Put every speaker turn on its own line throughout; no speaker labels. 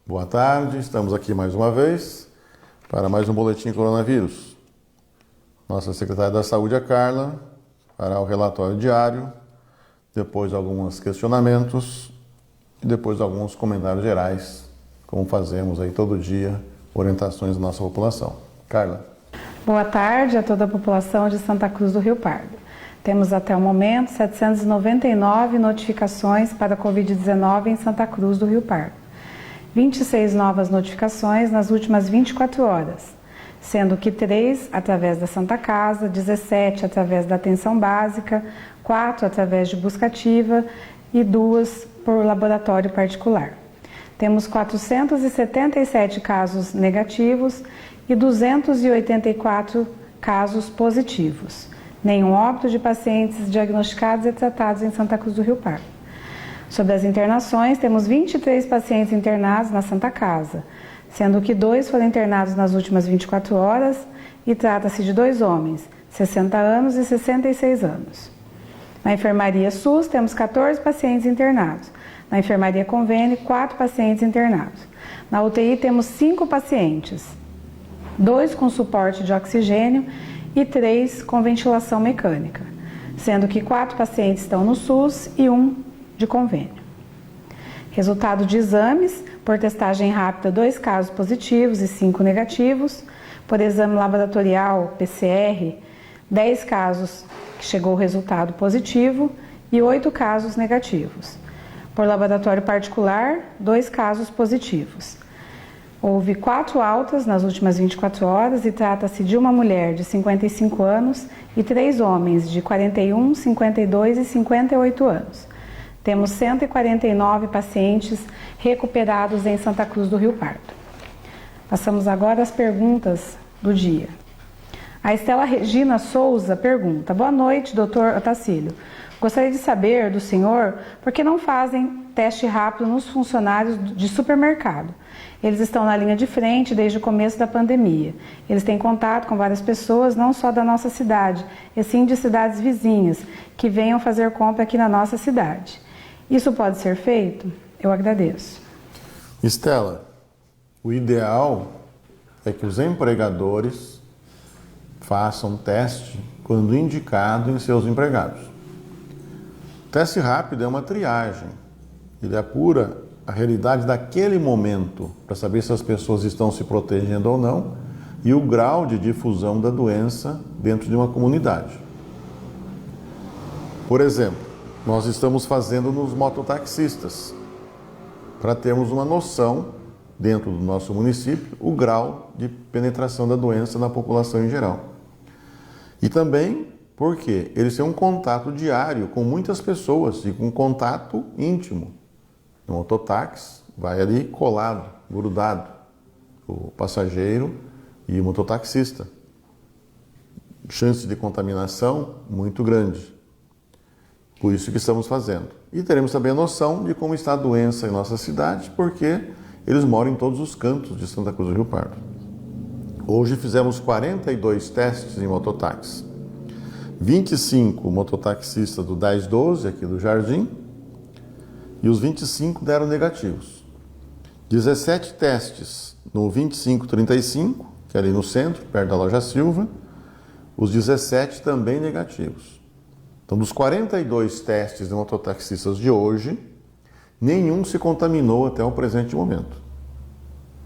Boa tarde, estamos aqui mais uma vez para mais um Boletim Coronavírus. Nossa secretária da Saúde, a Carla, fará o relatório diário, depois alguns questionamentos e depois alguns comentários gerais, como fazemos aí todo dia, orientações da nossa população. Carla.
Boa tarde a toda a população de Santa Cruz do Rio Pardo. Temos até o momento 799 notificações para a Covid-19 em Santa Cruz do Rio Pardo. 26 novas notificações nas últimas 24 horas, sendo que 3 através da Santa Casa, 17 através da atenção básica, 4 através de busca ativa e 2 por laboratório particular. Temos 477 casos negativos e 284 casos positivos. Nenhum óbito de pacientes diagnosticados e tratados em Santa Cruz do Rio Pardo. Sobre as internações, temos 23 pacientes internados na Santa Casa, sendo que 2 foram internados nas últimas 24 horas e trata-se de 2 homens, 60 anos e 66 anos. Na enfermaria SUS, temos 14 pacientes internados. Na enfermaria convênio, 4 pacientes internados. Na UTI, temos 5 pacientes, 2 com suporte de oxigênio e 3 com ventilação mecânica, sendo que 4 pacientes estão no SUS e 1 de convênio. Resultado de exames, por testagem rápida, 2 casos positivos e 5 negativos. Por exame laboratorial, PCR, 10 casos que chegou o resultado positivo e 8 casos negativos. Por laboratório particular, 2 casos positivos. Houve 4 altas nas últimas 24 horas e trata-se de uma mulher de 55 anos e 3 homens de 41, 52 e 58 anos. Temos 149 pacientes recuperados em Santa Cruz do Rio Pardo. Passamos agora às perguntas do dia. A Estela Regina Souza pergunta: boa noite, doutor Otacílio. Gostaria de saber do senhor por que não fazem teste rápido nos funcionários de supermercado. Eles estão na linha de frente desde o começo da pandemia. Eles têm contato com várias pessoas, não só da nossa cidade, e sim de cidades vizinhas, que venham fazer compra aqui na nossa cidade. Isso pode ser feito? Eu agradeço.
Estela, o ideal é que os empregadores façam teste quando indicado em seus empregados. O teste rápido é uma triagem. Ele apura a realidade daquele momento para saber se as pessoas estão se protegendo ou não e o grau de difusão da doença dentro de uma comunidade. Por exemplo, nós estamos fazendo nos mototaxistas para termos uma noção dentro do nosso município o grau de penetração da doença na população em geral. E também porque eles têm um contato diário com muitas pessoas e com contato íntimo. No mototáxi vai ali colado, grudado, o passageiro e o mototaxista. Chance de contaminação muito grande. Por isso que estamos fazendo. E teremos também a noção de como está a doença em nossa cidade, porque eles moram em todos os cantos de Santa Cruz do Rio Pardo. Hoje fizemos 42 testes em mototáxi. 25 mototaxistas do 1012, aqui do Jardim, e os 25 deram negativos. 17 testes no 2535, que é ali no centro, perto da Loja Silva, os 17 também negativos. Então, dos 42 testes de mototaxistas de hoje, nenhum se contaminou até o presente momento.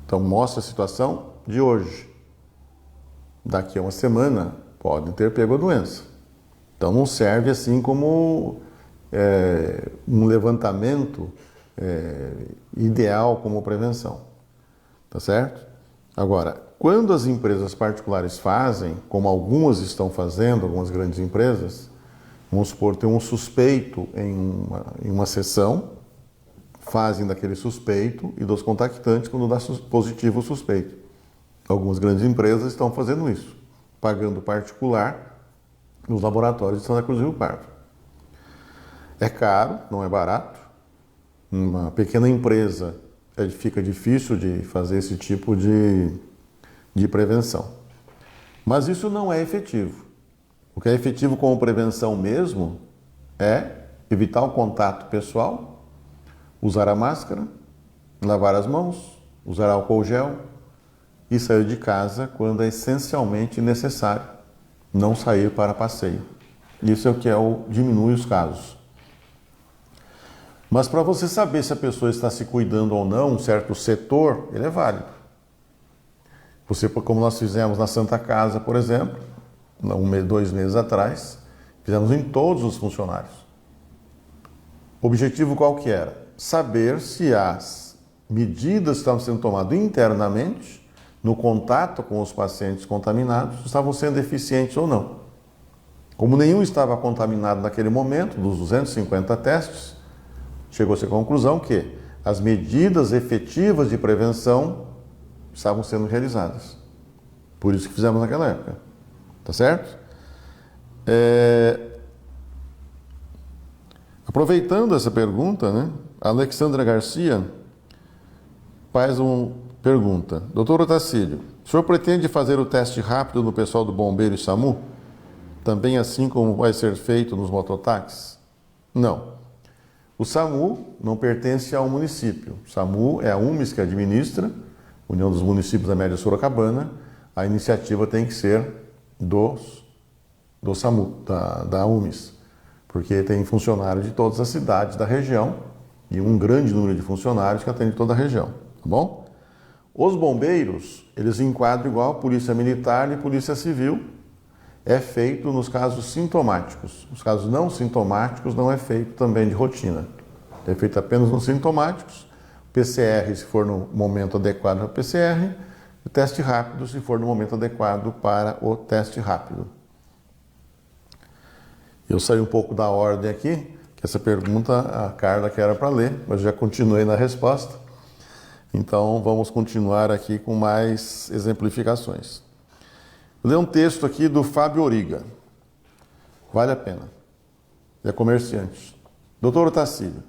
Então, mostra a situação de hoje. Daqui a uma semana, podem ter pego a doença. Então, não serve assim como um levantamento ideal como prevenção. Tá certo? Agora, quando as empresas particulares fazem, como algumas estão fazendo, algumas grandes empresas, vamos supor, tem um suspeito em uma sessão, fazem daquele suspeito e dos contactantes quando dá positivo o suspeito. Algumas grandes empresas estão fazendo isso, pagando particular nos laboratórios de Santa Cruz do Rio Pardo. É caro, não é barato. Uma pequena empresa fica difícil de fazer esse tipo de prevenção. Mas isso não é efetivo. O que é efetivo como prevenção mesmo é evitar o contato pessoal, usar a máscara, lavar as mãos, usar álcool gel e sair de casa quando é essencialmente necessário, não sair para passeio. Isso é o que diminui os casos. Mas para você saber se a pessoa está se cuidando ou não, um certo setor, ele é válido. Você, como nós fizemos na Santa Casa, por exemplo, 2 meses atrás, fizemos em todos os funcionários. O objetivo qual que era? Saber se as medidas que estavam sendo tomadas internamente, no contato com os pacientes contaminados, estavam sendo eficientes ou não. Como nenhum estava contaminado naquele momento, dos 250 testes, chegou-se à conclusão que as medidas efetivas de prevenção estavam sendo realizadas. Por isso que fizemos naquela época. Tá certo? Aproveitando essa pergunta, né, a Alexandra Garcia faz uma pergunta. Doutor Otacílio, o senhor pretende fazer o teste rápido no pessoal do Bombeiro e SAMU? Também assim como vai ser feito nos mototáxis? Não. O SAMU não pertence ao município. O SAMU é a UMES que administra, União dos Municípios da Média Sorocabana. A iniciativa tem que ser do SAMU, da UMES, porque tem funcionários de todas as cidades da região e um grande número de funcionários que atendem toda a região, tá bom? Os bombeiros, eles enquadram igual a Polícia Militar e Polícia Civil, é feito nos casos sintomáticos. Os casos não sintomáticos não é feito também de rotina, é feito apenas nos sintomáticos, PCR se for no momento adequado para o PCR, o teste rápido se for no momento adequado para o teste rápido. Eu saí um pouco da ordem aqui, que essa pergunta a Carla que era para ler, mas já continuei na resposta. Então vamos continuar aqui com mais exemplificações. Vou ler um texto aqui do Fábio Origa. Vale a pena. Ele é comerciante. Doutor Otacílio,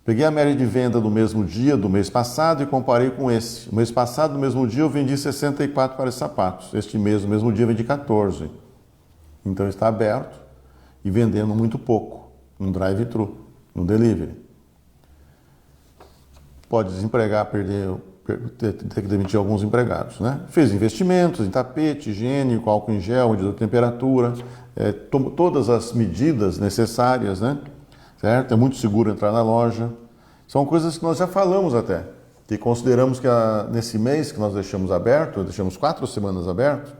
peguei a média de venda do mesmo dia do mês passado e comparei com esse. O mês passado, no mesmo dia, eu vendi 64 pares de sapatos. Este mês, no mesmo dia, eu vendi 14. Então está aberto e vendendo muito pouco, no drive-thru, no delivery. Pode desempregar, ter que demitir alguns empregados, né? Fez investimentos em tapete, higiênico, álcool em gel, medidor de temperatura, todas as medidas necessárias, né? Certo? É muito seguro entrar na loja. São coisas que nós já falamos até, que consideramos que nesse mês que nós deixamos aberto, deixamos 4 semanas aberto,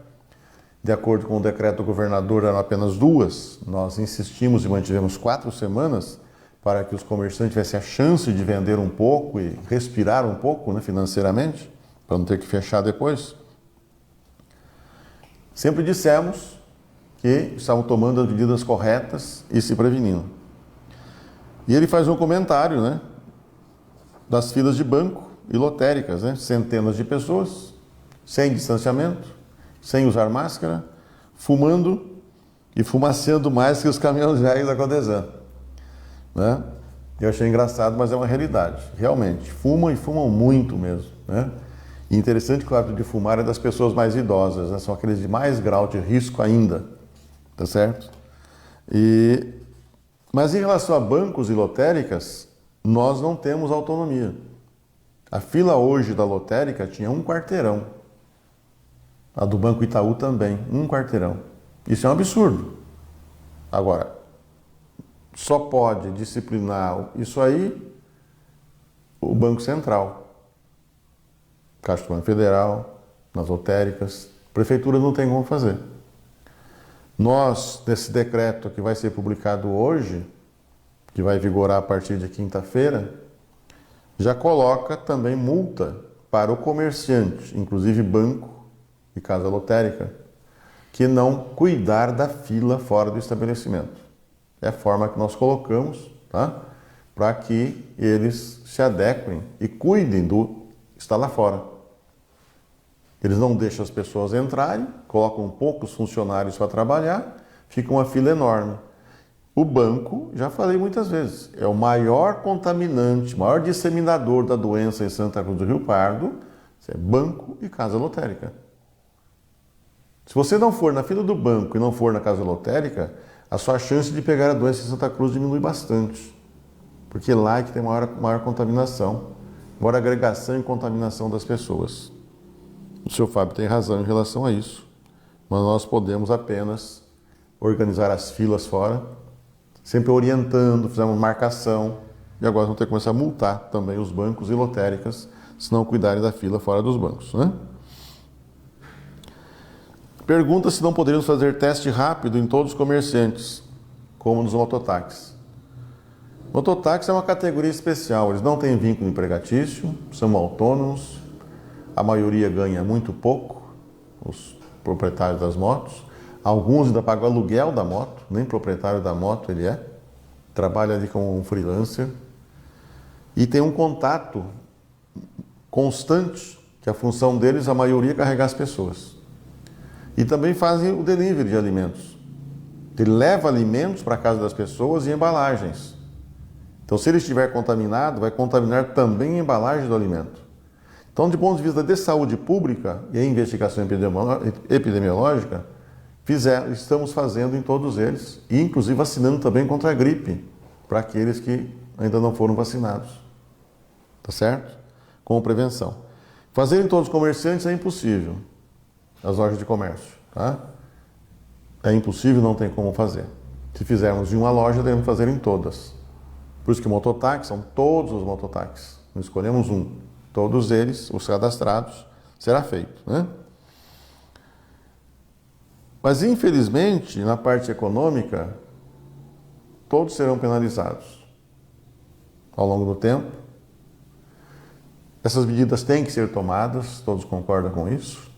de acordo com o decreto do governador, eram apenas 2. Nós insistimos e mantivemos 4 semanas para que os comerciantes tivessem a chance de vender um pouco e respirar um pouco, né, financeiramente, para não ter que fechar depois. Sempre dissemos que estavam tomando as medidas corretas e se prevenindo. E ele faz um comentário, né, das filas de banco e lotéricas, né, centenas de pessoas, sem distanciamento, sem usar máscara, fumando e fumaceando mais que os caminhões velhos da Codesan, né? Eu achei engraçado, mas é uma realidade. Realmente, fumam e fumam muito mesmo, né? E interessante que o hábito de fumar é das pessoas mais idosas, né? São aqueles de mais grau de risco ainda, tá certo? Mas em relação a bancos e lotéricas, nós não temos autonomia. A fila hoje da lotérica tinha 1 quarteirão. A do Banco Itaú também, 1 quarteirão. Isso é um absurdo. Agora, só pode disciplinar isso aí o Banco Central, Caixa Econômica Federal, nas lotéricas. A Prefeitura não tem como fazer. Nós, nesse decreto que vai ser publicado hoje, que vai vigorar a partir de quinta-feira, já coloca também multa para o comerciante, inclusive banco e casa lotérica, que não cuidar da fila fora do estabelecimento. É a forma que nós colocamos, tá? Para que eles se adequem e cuidem do estar lá fora. Eles não deixam as pessoas entrarem, colocam poucos funcionários para trabalhar, fica uma fila enorme. O banco, já falei muitas vezes, é o maior contaminante, maior disseminador da doença em Santa Cruz do Rio Pardo, é banco e casa lotérica. Se você não for na fila do banco e não for na casa lotérica, a sua chance de pegar a doença em Santa Cruz diminui bastante, porque lá é que tem maior contaminação, por agregação e contaminação das pessoas. O senhor Fábio tem razão em relação a isso, mas nós podemos apenas organizar as filas fora, sempre orientando, fizemos marcação, e agora vamos ter que começar a multar também os bancos e lotéricas, se não cuidarem da fila fora dos bancos, né? Pergunta se não poderíamos fazer teste rápido em todos os comerciantes, como nos mototáxis. Mototáxi é uma categoria especial, eles não têm vínculo empregatício, são autônomos, a maioria ganha muito pouco, os proprietários das motos. Alguns ainda pagam aluguel da moto, nem proprietário da moto ele é, trabalha ali como um freelancer e tem um contato constante, que a função deles, a maioria, é carregar as pessoas. E também fazem o delivery de alimentos. Ele leva alimentos para a casa das pessoas e embalagens. Então, se ele estiver contaminado, vai contaminar também a embalagem do alimento. Então, de ponto de vista de saúde pública e a investigação epidemiológica, estamos fazendo em todos eles, e inclusive vacinando também contra a gripe, para aqueles que ainda não foram vacinados. Tá certo? Como prevenção. Fazer em todos os comerciantes é impossível, as lojas de comércio, tá? É impossível, não tem como fazer. Se fizermos em uma loja, devemos fazer em todas. Por isso que mototáxis são todos os mototáxis. Não escolhemos um. Todos eles, os cadastrados, será feito, né? Mas, infelizmente, na parte econômica, todos serão penalizados ao longo do tempo. Essas medidas têm que ser tomadas, todos concordam com isso.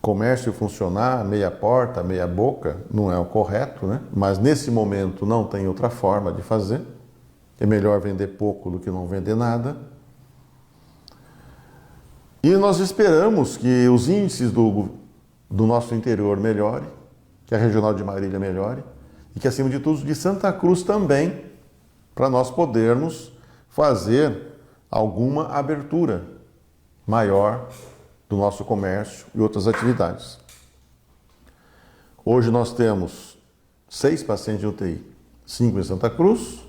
Comércio funcionar, meia porta, meia boca, não é o correto, né? Mas nesse momento não tem outra forma de fazer. É melhor vender pouco do que não vender nada. E nós esperamos que os índices do nosso interior melhore, que a regional de Marília melhore, e que, acima de tudo, de Santa Cruz também, para nós podermos fazer alguma abertura maior do nosso comércio e outras atividades. Hoje nós temos 6 pacientes de UTI, 5 em Santa Cruz.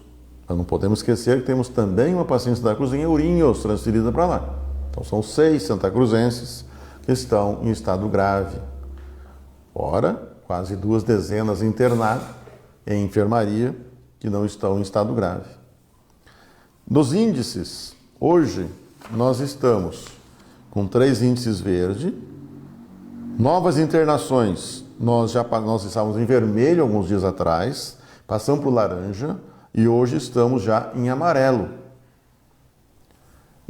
Nós não podemos esquecer que temos também uma paciente de Santa Cruz em Ourinhos, transferida para lá. Então são 6 santacruzenses que estão em estado grave. Ora, quase 2 dezenas internados em enfermaria que não estão em estado grave. Nos índices, hoje nós estamos com 3 índices verde. Novas internações, nós estávamos em vermelho alguns dias atrás, passamos para o laranja e hoje estamos já em amarelo.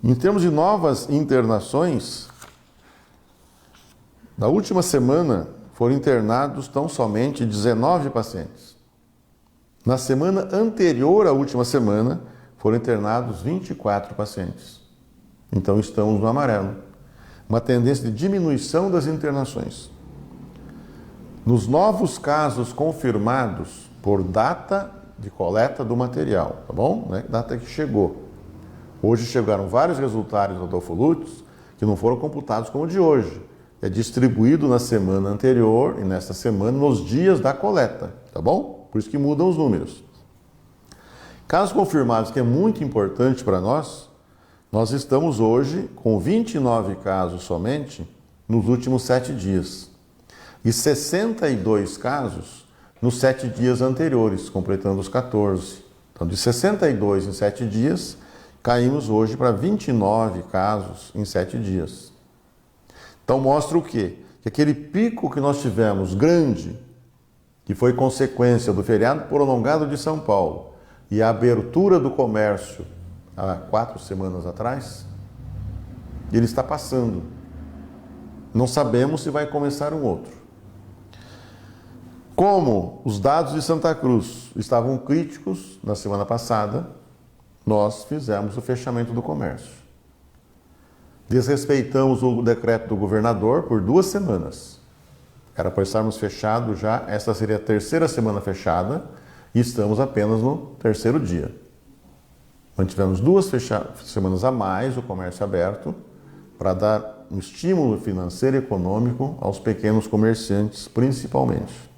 Em termos de novas internações, na última semana foram internados tão somente 19 pacientes. Na semana anterior à última semana, foram internados 24 pacientes. Então estamos no amarelo. Uma tendência de diminuição das internações. Nos novos casos confirmados por data de coleta do material, tá bom? Data que chegou. Hoje chegaram vários resultados do Adolfo Lutz que não foram computados como o de hoje. É distribuído na semana anterior e nesta semana nos dias da coleta, tá bom? Por isso que mudam os números. Casos confirmados, que é muito importante para nós, nós estamos hoje com 29 casos somente nos últimos 7 dias. E 62 casos nos 7 dias anteriores, completando os 14. Então, de 62 em 7 dias, caímos hoje para 29 casos em 7 dias. Então mostra o quê? Que aquele pico que nós tivemos grande, que foi consequência do feriado prolongado de São Paulo e a abertura do comércio há 4 semanas atrás, ele está passando. Não sabemos se vai começar um outro. Como os dados de Santa Cruz estavam críticos na semana passada, nós fizemos o fechamento do comércio. Desrespeitamos o decreto do governador por 2 semanas. Era para estarmos fechados já, esta seria a 3ª semana fechada, e estamos apenas no 3º dia. Mantivemos 2 semanas a mais o comércio aberto, para dar um estímulo financeiro e econômico aos pequenos comerciantes, principalmente.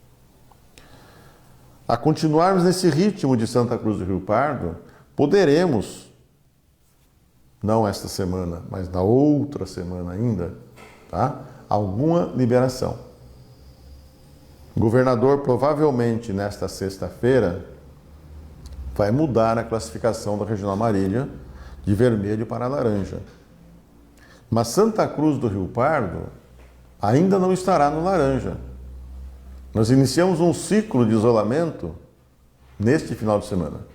A continuarmos nesse ritmo de Santa Cruz do Rio Pardo, poderemos não esta semana, mas na outra semana ainda, tá? Alguma liberação. O governador provavelmente nesta sexta-feira vai mudar a classificação da região amarela de vermelho para laranja. Mas Santa Cruz do Rio Pardo ainda não estará no laranja. Nós iniciamos um ciclo de isolamento neste final de semana.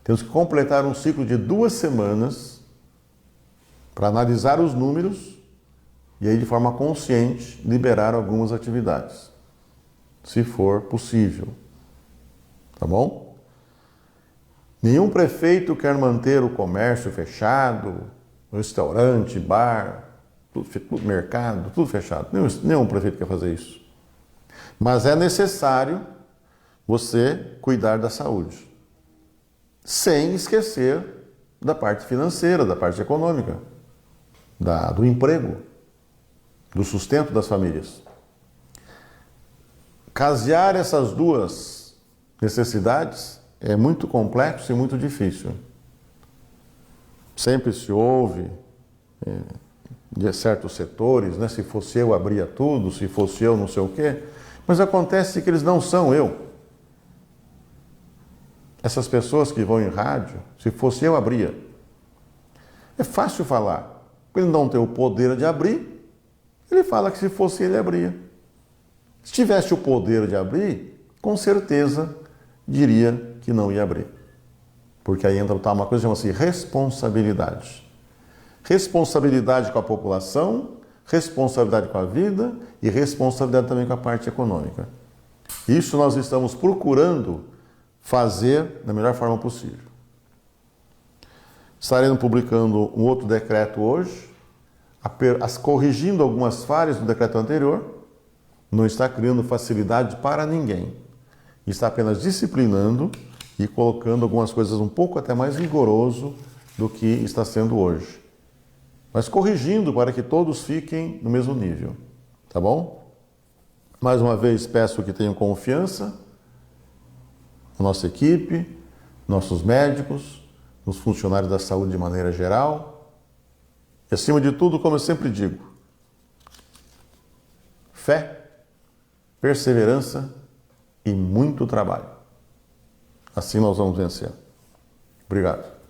Temos que completar um ciclo de 2 semanas para analisar os números e aí de forma consciente liberar algumas atividades, se for possível. Tá bom? Nenhum prefeito quer manter o comércio fechado, restaurante, bar, tudo, mercado, tudo fechado. Nenhum prefeito quer fazer isso. Mas é necessário você cuidar da saúde, sem esquecer da parte financeira, da parte econômica, do emprego, do sustento das famílias. Casear essas duas necessidades é muito complexo e muito difícil. Sempre se ouve de certos setores, né? Se fosse eu abria tudo, se fosse eu não sei o quê, mas acontece que eles não são eu. Essas pessoas que vão em rádio, se fosse eu abria. É fácil falar, porque ele não tem o poder de abrir, ele fala que se fosse ele abria. Se tivesse o poder de abrir, com certeza diria que não ia abrir. Porque aí entra uma coisa que chama-se responsabilidade. Responsabilidade com a população, responsabilidade com a vida e responsabilidade também com a parte econômica. Isso nós estamos procurando fazer da melhor forma possível. Estaremos publicando um outro decreto hoje, corrigindo algumas falhas do decreto anterior. Não está criando facilidade para ninguém. Está apenas disciplinando e colocando algumas coisas um pouco até mais rigoroso do que está sendo hoje. Mas corrigindo para que todos fiquem no mesmo nível. Tá bom? Mais uma vez peço que tenham confiança na nossa equipe, nossos médicos, nos funcionários da saúde de maneira geral. E acima de tudo, como eu sempre digo, fé, perseverança e muito trabalho. Assim nós vamos vencer. Obrigado.